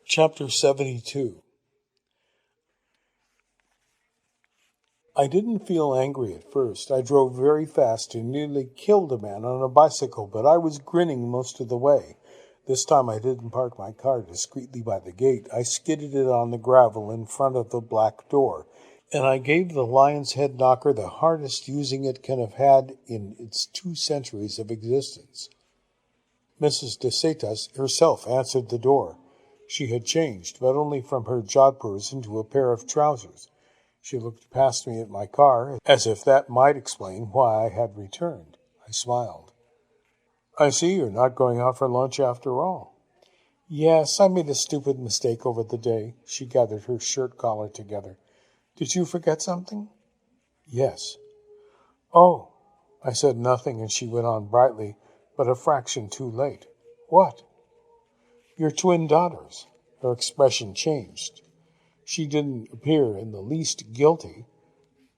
Chapter 72. I didn't feel angry at first. I drove very fast and nearly killed a man on a bicycle, but I was grinning most of the way. This time I didn't park my car discreetly by the gate. I skidded it on the gravel in front of the black door, and I gave the lion's head knocker the hardest using it can have had in its 2 centuries of existence. Mrs. de Cetas herself answered the door. She had changed, but only from her jodhpurs into a pair of trousers. She looked past me at my car, as if that might explain why I had returned. I smiled. "I see you're not going out for lunch after all." "Yes, I made a stupid mistake over the day." She gathered her shirt collar together. "Did you forget something?" "Yes." "Oh." I said nothing, and she went on brightly, but a fraction too late. "What?" "Your twin daughters." Her expression changed. She didn't appear in the least guilty,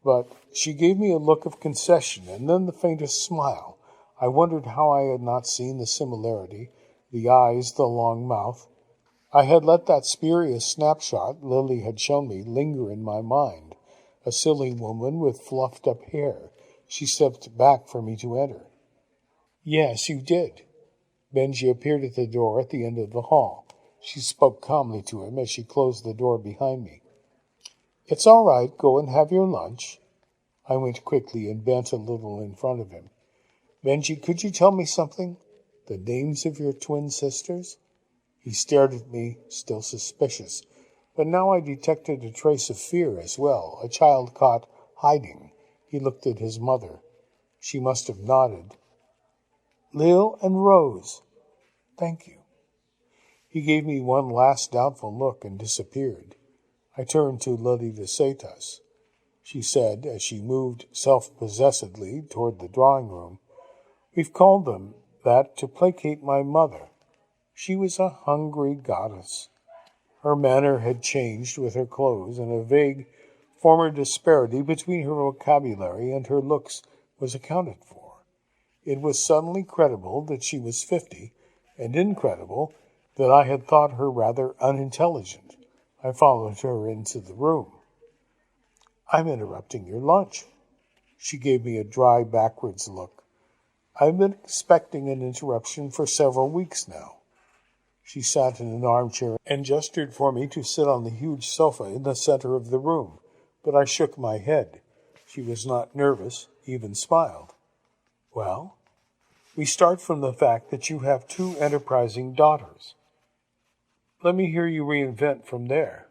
but she gave me a look of concession and then the faintest smile. I wondered how I had not seen the similarity, the eyes, the long mouth. I had let that spurious snapshot Lily had shown me linger in my mind. A silly woman with fluffed up hair. She stepped back for me to enter. "Yes, you did." Benji appeared at the door at the end of the hall. She spoke calmly to him as she closed the door behind me. "It's all right. Go and have your lunch." I went quickly and bent a little in front of him. "Benji, could you tell me something? The names of your twin sisters?" He stared at me, still suspicious, but now I detected a trace of fear as well, a child caught hiding. He looked at his mother. She must have nodded. "Lil and Rose." "Thank you." He gave me one last doubtful look and disappeared. I turned to Lily de Cetas. She said, as she moved self-possessedly toward the drawing room, "We've called them that to placate my mother. She was a hungry goddess." Her manner had changed with her clothes, and a vague former disparity between her vocabulary and her looks was accounted for. It was suddenly credible that she was 50, and incredible that I had thought her rather unintelligent. I followed her into the room. "I'm interrupting your lunch." She gave me a dry backwards look. "I've been expecting an interruption for several weeks now." She sat in an armchair and gestured for me to sit on the huge sofa in the center of the room, but I shook my head. She was not nervous, even smiled. "Well, we start from the fact that you have 2 enterprising daughters. Let me hear you reinvent from there."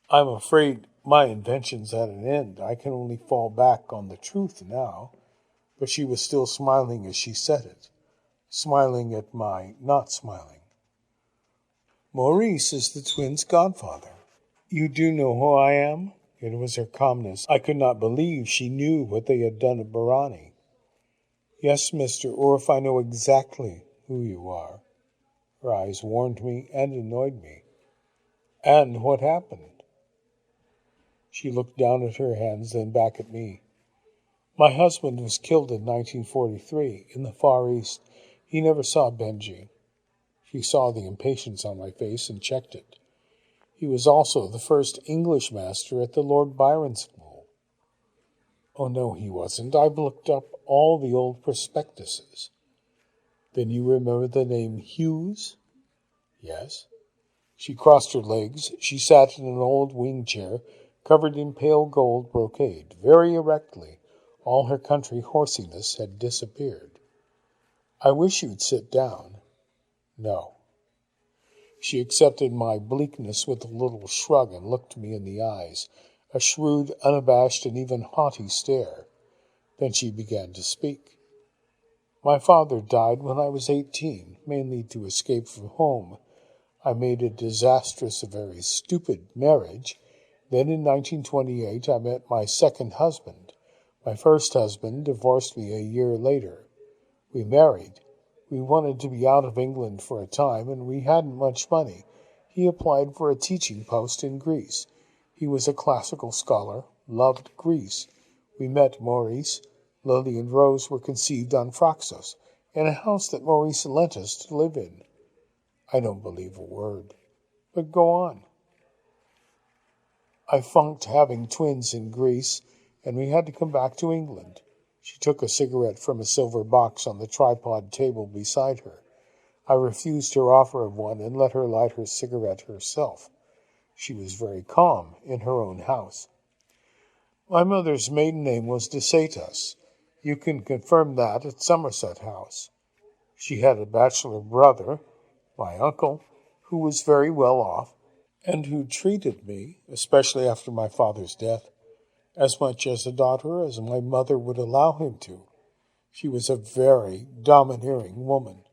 "I'm afraid my invention's at an end. I can only fall back on the truth now." But she was still smiling as she said it, smiling at my not smiling. "Maurice is the twins' godfather." "You do know who I am?" It was her calmness. I could not believe she knew what they had done at Barani. "Yes, Mr. Orff, I know exactly who you are." Her eyes warned me and annoyed me. "And what happened?" She looked down at her hands, then back at me. "My husband was killed in 1943 in the Far East. He never saw Benji." She saw the impatience on my face and checked it. "He was also the first English master at the Lord Byron School." "Oh, no, he wasn't. I've looked up all the old prospectuses." "Then you remember the name Hughes?" "Yes." She crossed her legs. She sat in an old wing chair covered in pale gold brocade, very erectly. All her country horsiness had disappeared. "I wish you'd sit down." "No." She accepted my bleakness with a little shrug and looked me in the eyes, a shrewd, unabashed, and even haughty stare. Then she began to speak. "My father died when I was 18, mainly to escape from home. I made a disastrous, a very stupid marriage. Then in 1928 I met my second husband. My first husband divorced me a year later. We married. We wanted to be out of England for a time, and we hadn't much money. He applied for a teaching post in Greece. He was a classical scholar, loved Greece. We met Maurice. Lily and Rose were conceived on Phraxos, in a house that Maurice lent us to live in. I don't believe a word. But go on. I funked having twins in Greece, and we had to come back to England. She took a cigarette from a silver box on the tripod table beside her. I refused her offer of one and let her light her cigarette herself. She was very calm in her own house. My mother's maiden name was de Cetas. You can confirm that at Somerset House. She had a bachelor brother, my uncle, who was very well off, and who treated me, especially after my father's death, as much as a daughter as my mother would allow him to. She was a very domineering woman.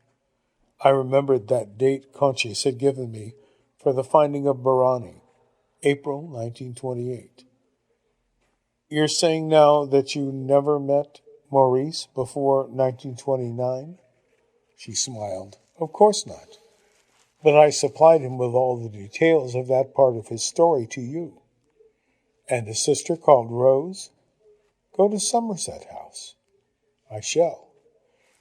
I remembered that date Conchis had given me for the finding of Barani, April 1928. You're saying now that you never met Maurice before 1929? She smiled. Of course not. But I supplied him with all the details of that part of his story to you. And a sister called Rose? Go to Somerset House. I shall.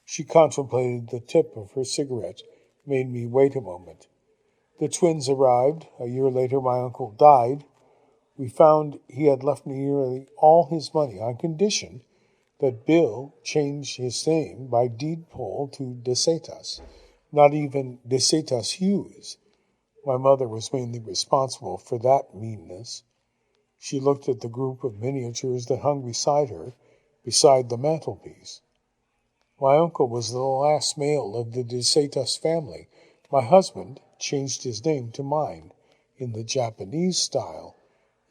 She contemplated the tip of her cigarette, made me wait a moment. The twins arrived. A year later my uncle died. We found he had left me nearly all his money on condition that Bill changed his name by deed poll to De Cetas, not even De Cetas Hughes. My mother was mainly responsible for that meanness. She looked at the group of miniatures that hung beside her, beside the mantelpiece. My uncle was the last male of the De Cetas family. My husband changed his name to mine, in the Japanese style.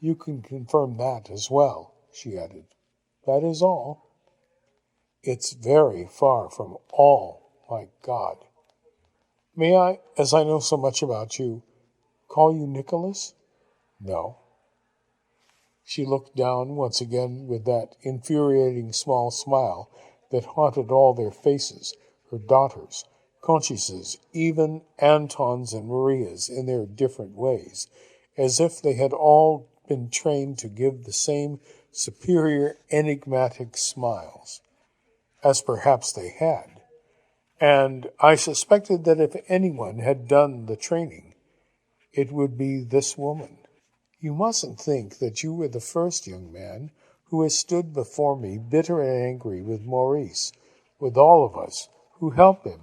You can confirm that as well, she added. That is all. It's very far from all, my God. May I, as I know so much about you, call you Nicholas? No. She looked down once again with that infuriating small smile that haunted all their faces, her daughters, Conches's, even Anton's and Maria's in their different ways, as if they had all been trained to give the same superior, enigmatic smiles, as perhaps they had. And I suspected that if anyone had done the training, it would be this woman. You mustn't think that you were the first young man who has stood before me bitter and angry with Maurice, with all of us who help him,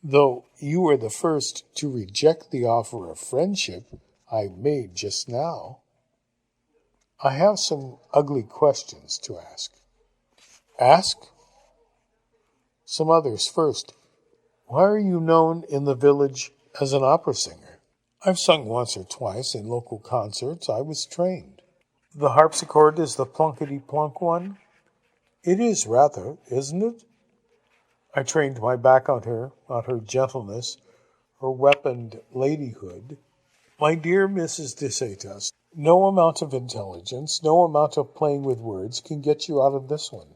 though you were the first to reject the offer of friendship I made just now. I have some ugly questions to ask. Ask? Some others first. Why are you known in the village as an opera singer? I've sung once or twice in local concerts. I was trained. The harpsichord is the plunkety-plunk one? It is rather, isn't it? I trained my back on her gentleness, her weaponed ladyhood. My dear Mrs. de Cetas, no amount of intelligence, no amount of playing with words can get you out of this one.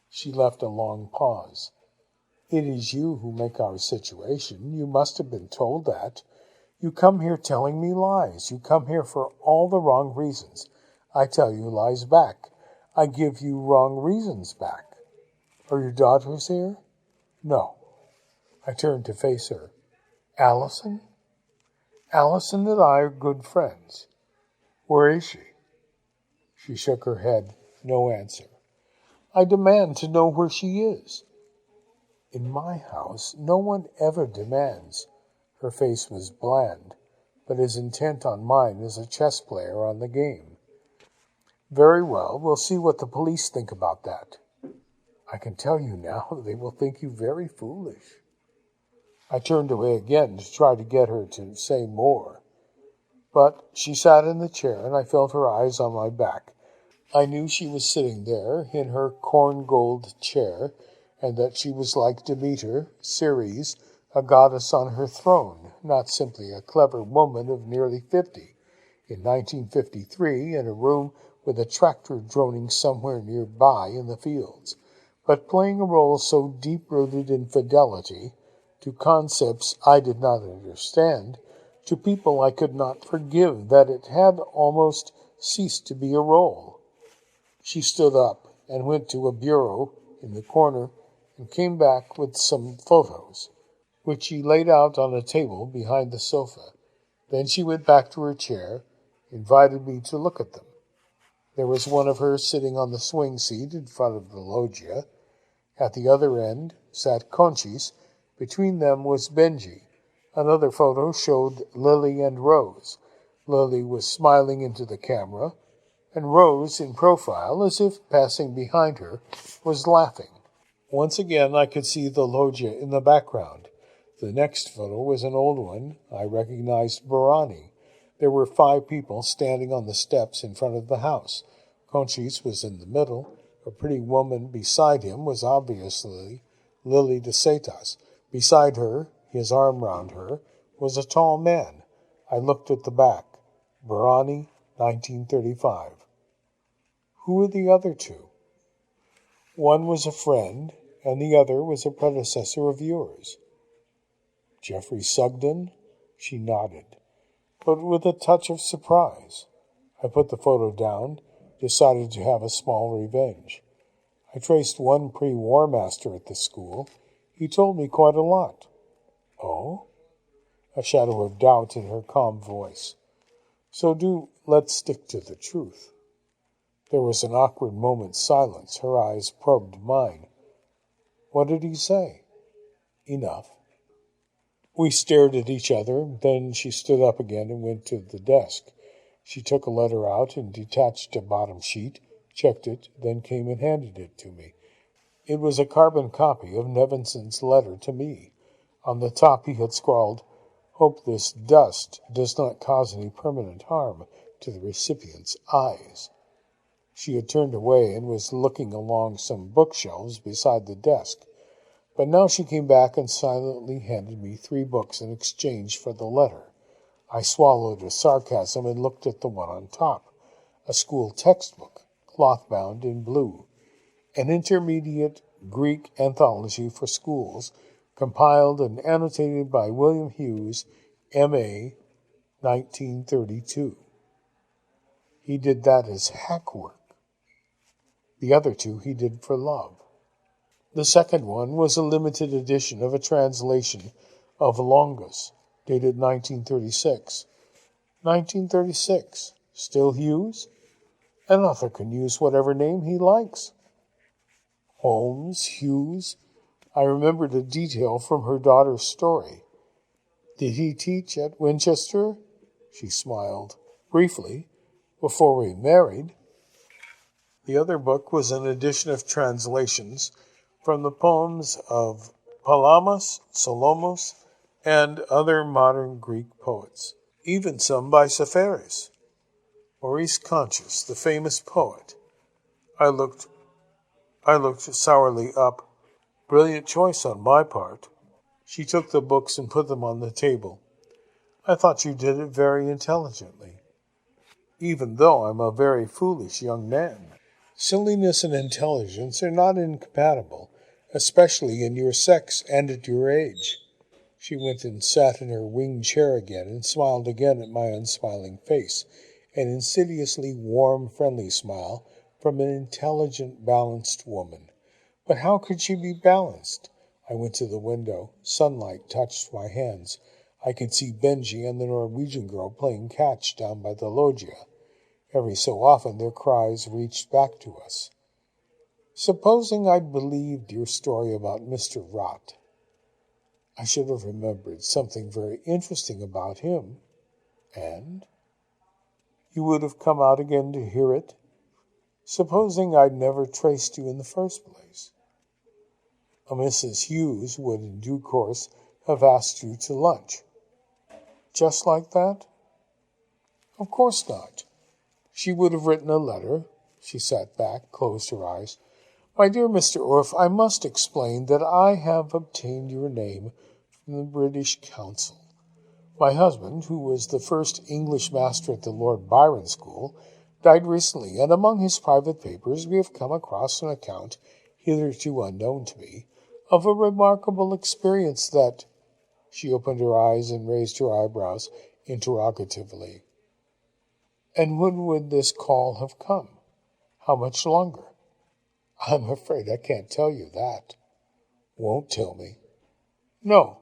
She left a long pause. It is you who make our situation. You must have been told that. You come here telling me lies. You come here for all the wrong reasons. I tell you lies back. I give you wrong reasons back. Are your daughters here? No. I turned to face her. Allison? Allison and I are good friends. Where is she? She shook her head. No answer. I demand to know where she is. In my house, no one ever demands. Her face was bland, but as intent on mine as a chess player on the game. Very well, we'll see what the police think about that. I can tell you now they will think you very foolish. I turned away again to try to get her to say more. But she sat in the chair, and I felt her eyes on my back. I knew she was sitting there in her corn-gold chair, and that she was like Demeter, Ceres, a goddess on her throne, not simply a clever woman of nearly 50, in 1953 in a room with a tractor droning somewhere nearby in the fields, but playing a role so deep-rooted in fidelity to concepts I did not understand, to people I could not forgive, that it had almost ceased to be a role. She stood up and went to a bureau in the corner and came back with some photos, which she laid out on a table behind the sofa. Then she went back to her chair, invited me to look at them. There was one of her sitting on the swing seat in front of the loggia. At the other end sat Conchis. Between them was Benji. Another photo showed Lily and Rose. Lily was smiling into the camera, and Rose, in profile, as if passing behind her, was laughing. Once again I could see the loggia in the background. The next photo was an old one. I recognized Barani. There were 5 people standing on the steps in front of the house. Conchis was in the middle. A pretty woman beside him was obviously Lily de Setas. Beside her, his arm round her, was a tall man. I looked at the back. Barani, 1935. Who were the other 2? One was a friend, and the other was a predecessor of yours. Geoffrey Sugden? She nodded, but with a touch of surprise. I put the photo down, decided to have a small revenge. I traced one pre-war master at the school. He told me quite a lot. Oh? A shadow of doubt in her calm voice. So let's stick to the truth. There was an awkward moment's silence. Her eyes probed mine. What did he say? Enough. We stared at each other. Then she stood up again and went to the desk. She took a letter out and detached a bottom sheet, checked it, then came and handed it to me. It was a carbon copy of Nevinson's letter to me. On the top he had scrawled, "Hope this dust does not cause any permanent harm to the recipient's eyes." She had turned away and was looking along some bookshelves beside the desk. But now she came back and silently handed me 3 books in exchange for the letter. I swallowed a sarcasm and looked at the one on top. A school textbook, cloth-bound in blue. An intermediate Greek anthology for schools, compiled and annotated by William Hughes, M.A., 1932. He did that as hack work. The other 2 he did for love. The second one was a limited edition of a translation of Longus, dated 1936. 1936. Still Hughes? An author can use whatever name he likes. Holmes, Hughes. I remembered a detail from her daughter's story. Did he teach at Winchester? She smiled. Briefly, before we married. The other book was an edition of translations from the poems of Palamas, Solomos, and other modern Greek poets, even some by Safaris. Maurice Conchis, the famous poet. I looked sourly up. Brilliant choice on my part. She took the books and put them on the table. I thought you did it very intelligently, even though I'm a very foolish young man. Silliness and intelligence are not incompatible, especially in your sex and at your age. She went and sat in her wing chair again and smiled again at my unsmiling face, an insidiously warm, friendly smile from an intelligent, balanced woman. But how could she be balanced? I went to the window. Sunlight touched my hands. I could see Benji and the Norwegian girl playing catch down by the loggia. Every so often their cries reached back to us. Supposing I'd believed your story about Mr. Rott. I should have remembered something very interesting about him. And? You would have come out again to hear it? Supposing I'd never traced you in the first place. A Mrs. Hughes would in due course have asked you to lunch. Just like that? Of course not. She would have written a letter. She sat back, closed her eyes. My dear Mr. Orff, I must explain that I have obtained your name from the British Council. My husband, who was the first English master at the Lord Byron School, died recently, and among his private papers we have come across an account, hitherto unknown to me, of a remarkable experience that— She opened her eyes and raised her eyebrows interrogatively. And when would this call have come? How much longer? I'm afraid I can't tell you that. Won't tell me. No,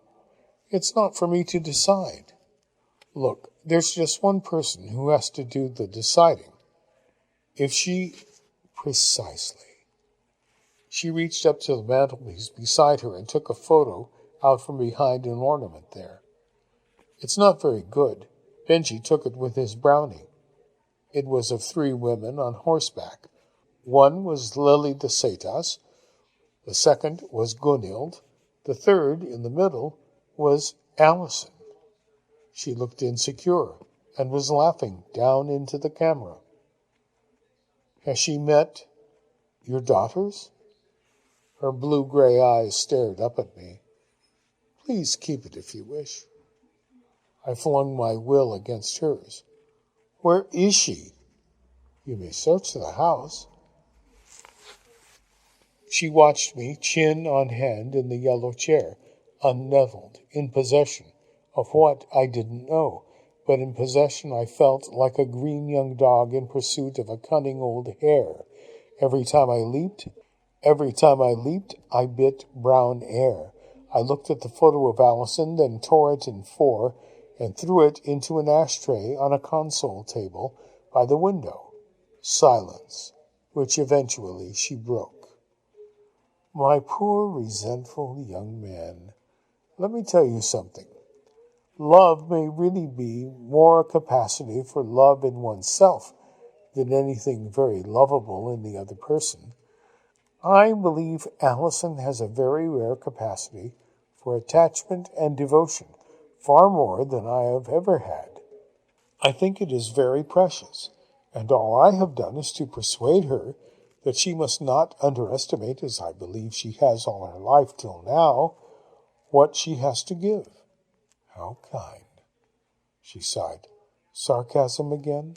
it's not for me to decide. Look, There's just one person who has to do the deciding. If she... Precisely. She reached up to the mantelpiece beside her and took a photo out from behind an ornament there. It's not very good. Benji took it with his brownie. It was of 3 women on horseback. One was Lily de Cetas, the second was Gunhild, the third, in the middle, was Allison. She looked insecure and was laughing down into the camera. Has she met your daughters? Her blue-gray eyes stared up at me. Please keep it if you wish. I flung my will against hers. Where is she? You may search the house. She watched me, chin on hand in the yellow chair, unnettled, in possession of what I didn't know, but in possession I felt like a green young dog in pursuit of a cunning old hare. Every time I leaped, I bit brown air. I looked at the photo of Allison, then tore it in 4 and threw it into an ashtray on a console table by the window. Silence, which eventually she broke. My poor, resentful young man. Let me tell you something. Love may really be more a capacity for love in oneself than anything very lovable in the other person. I believe Allison has a very rare capacity for attachment and devotion, far more than I have ever had. I think it is very precious, and all I have done is to persuade her that she must not underestimate, as I believe she has all her life till now, what she has to give. How kind. She sighed. Sarcasm again?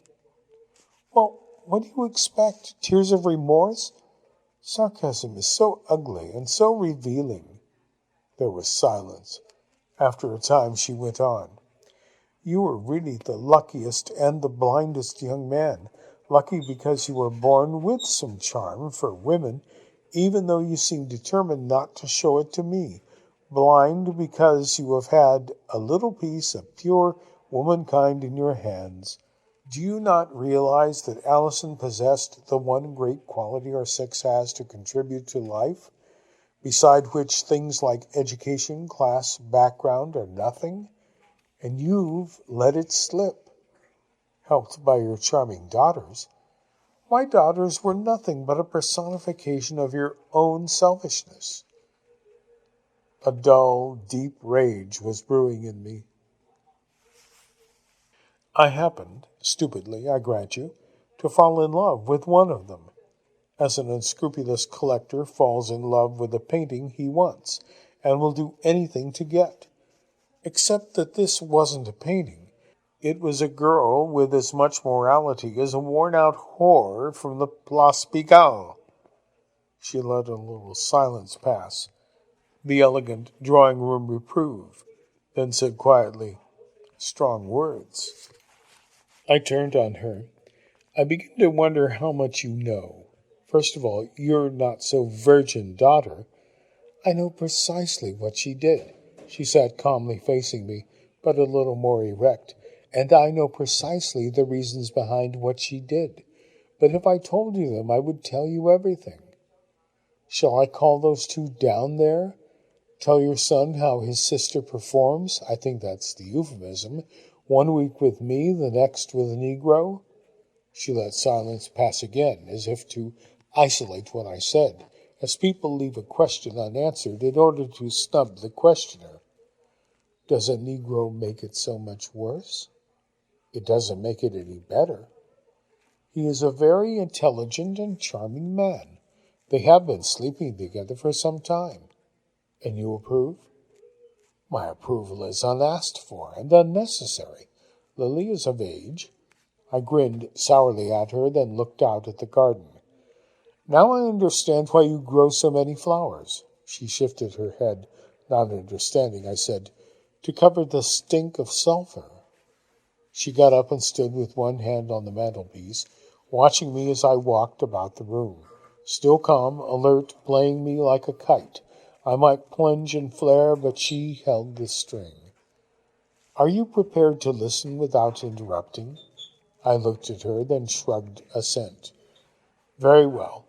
Well, what do you expect? Tears of remorse? Sarcasm is so ugly and so revealing. There was silence. After a time she went on. You were really the luckiest and the blindest young man. Lucky because you were born with some charm for women, even though you seem determined not to show it to me. Blind because you have had a little piece of pure womankind in your hands. Do you not realize that Allison possessed the one great quality our sex has to contribute to life, beside which things like education, class, background are nothing? And you've let it slip, helped by your charming daughters. My daughters were nothing but a personification of your own selfishness. A dull, deep rage was brewing in me. I happened, stupidly, I grant you, to fall in love with one of them, as an unscrupulous collector falls in love with a painting he wants, and will do anything to get. Except that this wasn't a painting. It was a girl with as much morality as a worn-out whore from the Place Pigalle. She let a little silence pass, the elegant drawing-room reprove, then said quietly, Strong words. I turned on her. I begin to wonder how much you know. First of all, your not-so-virgin daughter. I know precisely what she did. She sat calmly facing me, but a little more erect, and I know precisely the reasons behind what she did. But if I told you them, I would tell you everything. Shall I call those 2 down there? Tell your son how his sister performs? I think that's the euphemism. 1 week with me, the next with a Negro? She let silence pass again, as if to isolate what I said, as people leave a question unanswered in order to snub the questioner. Does a Negro make it so much worse? It doesn't make it any better. He is a very intelligent and charming man. They have been sleeping together for some time. And you approve? My approval is unasked for and unnecessary. Lily is of age. I grinned sourly at her, then looked out at the garden. Now I understand why you grow so many flowers. She shifted her head, not understanding. I said, to cover the stink of sulphur. She got up and stood with one hand on the mantelpiece, watching me as I walked about the room. Still calm, alert, playing me like a kite. I might plunge and flare, but she held the string. Are you prepared to listen without interrupting? I looked at her, then shrugged assent. Very well.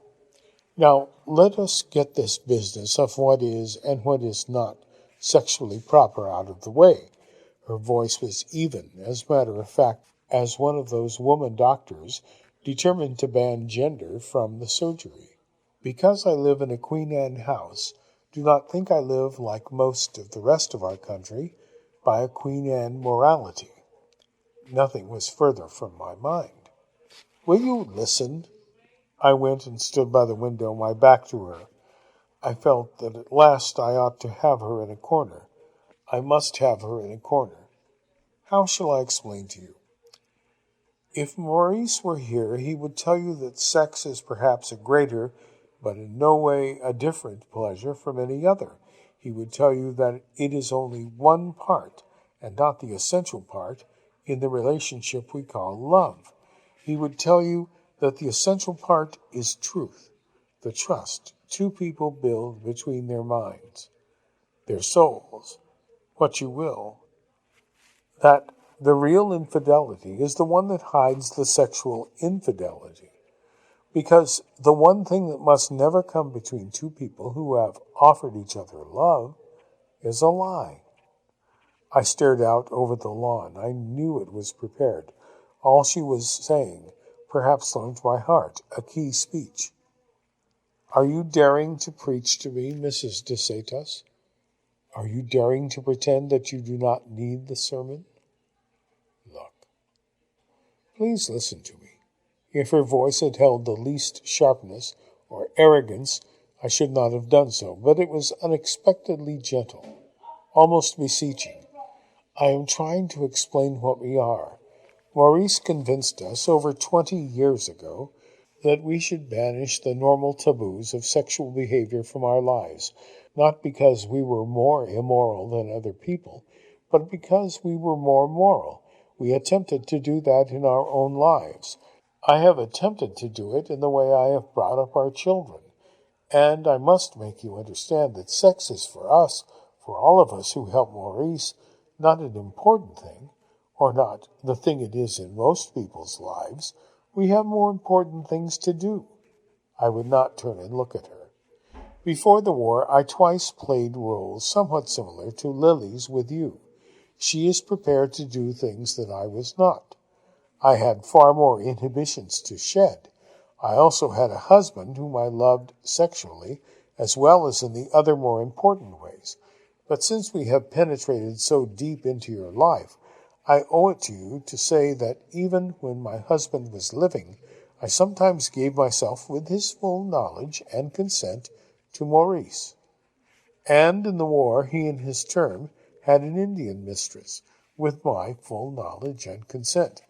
Now, let us get this business of what is and what is not sexually proper out of the way. Her voice was even, as a matter of fact, as one of those woman doctors determined to ban gender from the surgery. Because I live in a Queen Anne house, do not think I live like most of the rest of our country by a Queen Anne morality. Nothing was further from my mind. Will you listen? I went and stood by the window, my back to her. I felt that at last I ought to have her in a corner. I must have her in a corner. How shall I explain to you? If Maurice were here, he would tell you that sex is perhaps a greater, but in no way a different pleasure from any other. He would tell you that it is only one part, and not the essential part, in the relationship we call love. He would tell you that the essential part is truth, the trust two people build between their minds, their souls, what you will, that the real infidelity is the one that hides the sexual infidelity. Because the one thing that must never come between two people who have offered each other love is a lie. I stared out over the lawn. I knew it was prepared. All she was saying perhaps learned by heart, a key speech. Are you daring to preach to me, Mrs. de Cetas? Are you daring to pretend that you do not need the sermon? Look, please listen to me. If her voice had held the least sharpness or arrogance, I should not have done so, but it was unexpectedly gentle, almost beseeching. I am trying to explain what we are. Maurice convinced us over 20 years ago that we should banish the normal taboos of sexual behavior from our lives, not because we were more immoral than other people, but because we were more moral. We attempted to do that in our own lives. I have attempted to do it in the way I have brought up our children. And I must make you understand that sex is for us, for all of us who help Maurice, not an important thing, or not the thing it is in most people's lives. We have more important things to do. I would not turn and look at her. Before the war, I twice played roles somewhat similar to Lily's with you. She is prepared to do things that I was not. I had far more inhibitions to shed. I also had a husband whom I loved sexually, as well as in the other more important ways. But since we have penetrated so deep into your life, I owe it to you to say that even when my husband was living, I sometimes gave myself, with his full knowledge and consent, to Maurice. And in the war, he in his turn had an Indian mistress, with my full knowledge and consent.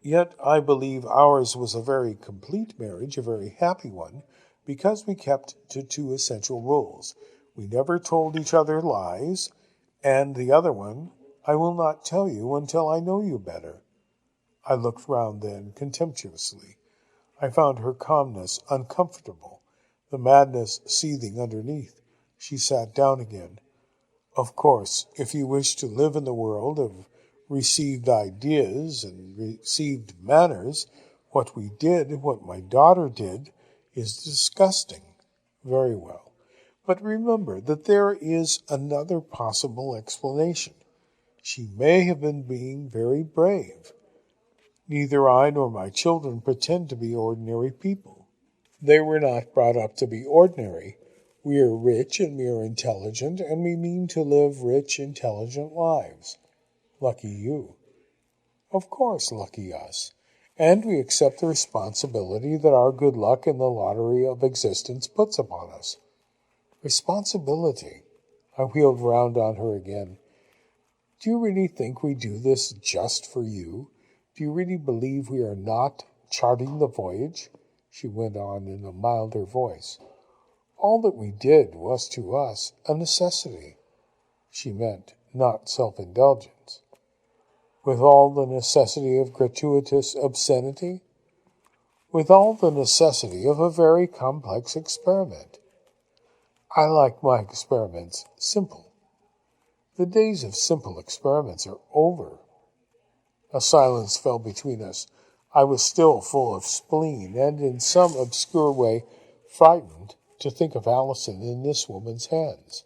Yet I believe ours was a very complete marriage, a very happy one, because we kept to two essential rules. We never told each other lies, and the other one, I will not tell you until I know you better. I looked round then contemptuously. I found her calmness uncomfortable, the madness seething underneath. She sat down again. Of course, if you wish to live in the world of received ideas and received manners, what we did, what my daughter did, is disgusting. Very well. But remember that there is another possible explanation. She may have been being very brave. Neither I nor my children pretend to be ordinary people. They were not brought up to be ordinary. We are rich and we are intelligent, and we mean to live rich, intelligent lives. Lucky you. Of course, lucky us. And we accept the responsibility that our good luck in the lottery of existence puts upon us. Responsibility. I wheeled round on her again. Do you really think we do this just for you? Do you really believe we are not charting the voyage? She went on in a milder voice. All that we did was to us a necessity. She meant not self-indulgence. With all the necessity of gratuitous obscenity? With all the necessity of a very complex experiment. I like my experiments simple. The days of simple experiments are over. A silence fell between us. I was still full of spleen, and in some obscure way frightened to think of Allison in this woman's hands.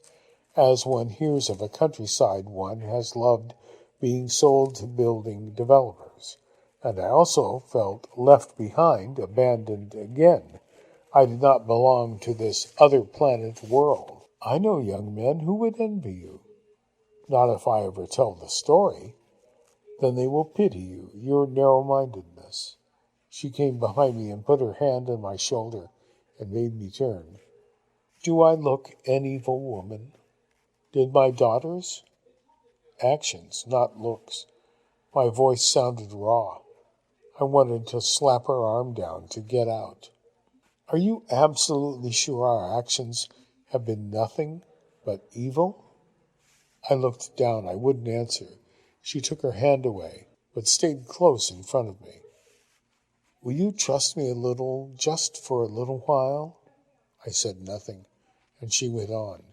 As one hears of a countryside one has loved being sold to building developers. And I also felt left behind, abandoned again. I did not belong to this other planet world. I know young men who would envy you. Not if I ever tell the story. Then they will pity you, your narrow-mindedness. She came behind me and put her hand on my shoulder and made me turn. Do I look an evil woman? Did my daughters? Actions, not looks. My voice sounded raw. I wanted to slap her arm down to get out. Are you absolutely sure our actions have been nothing but evil? I looked down. I wouldn't answer. She took her hand away, but stayed close in front of me. Will you trust me a little, just for a little while? I said nothing, and she went on.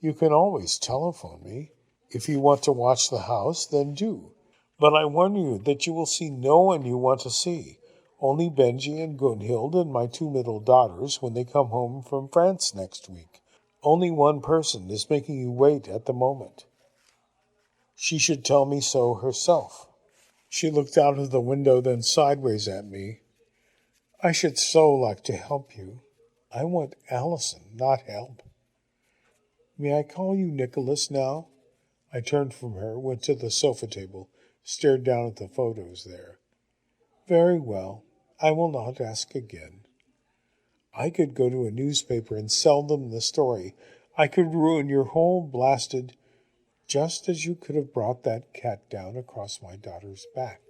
You can always telephone me. If you want to watch the house, then do. But I warn you that you will see no one you want to see. Only Benji and Gunhild and my 2 middle daughters when they come home from France next week. Only one person is making you wait at the moment. She should tell me so herself. She looked out of the window, then sideways at me. I should so like to help you. I want Allison, not help. May I call you Nicholas now? I turned from her, went to the sofa table, stared down at the photos there. Very well. I will not ask again. I could go to a newspaper and sell them the story. I could ruin your whole blasted, just as you could have brought that cat down across my daughter's back.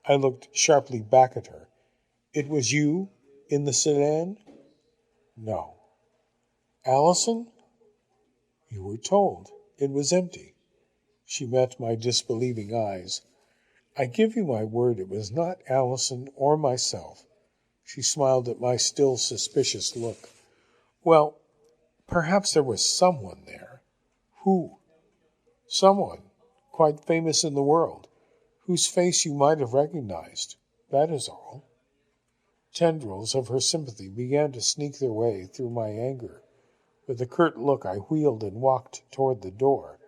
I looked sharply back at her. It was you in the sedan? No. Allison? You were told. It was empty. She met my disbelieving eyes. I give you my word it was not Allison or myself. She smiled at my still suspicious look. Well, perhaps there was someone there. Who? Someone, quite famous in the world, whose face you might have recognized. That is all. Tendrils of her sympathy began to sneak their way through my anger. With a curt look, I wheeled and walked toward the door.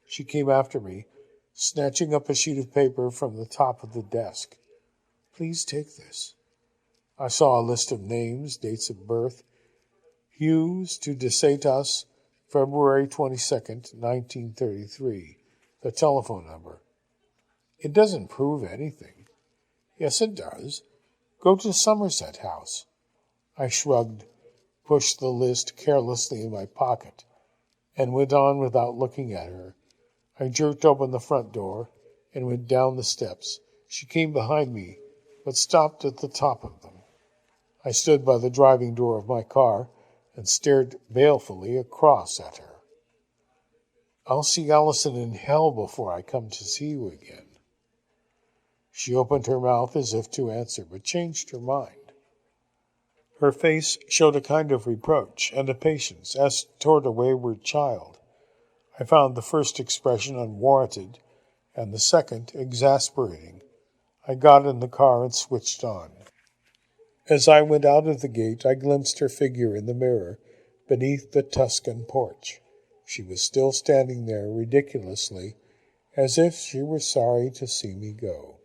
She came after me, snatching up a sheet of paper from the top of the desk. Please take this. I saw a list of names, dates of birth. Hughes to DeSatas, February 22nd, 1933. The telephone number. It doesn't prove anything. Yes, it does. Go to Somerset House. I shrugged, pushed the list carelessly in my pocket, and went on without looking at her. I jerked open the front door and went down the steps. She came behind me, but stopped at the top of them. I stood by the driving door of my car and stared balefully across at her. I'll see Allison in hell before I come to see you again. She opened her mouth as if to answer, but changed her mind. Her face showed a kind of reproach and a patience as toward a wayward child. I found the first expression unwarranted and the second exasperating. I got in the car and switched on. As I went out of the gate, I glimpsed her figure in the mirror beneath the Tuscan porch. She was still standing there ridiculously, as if she were sorry to see me go.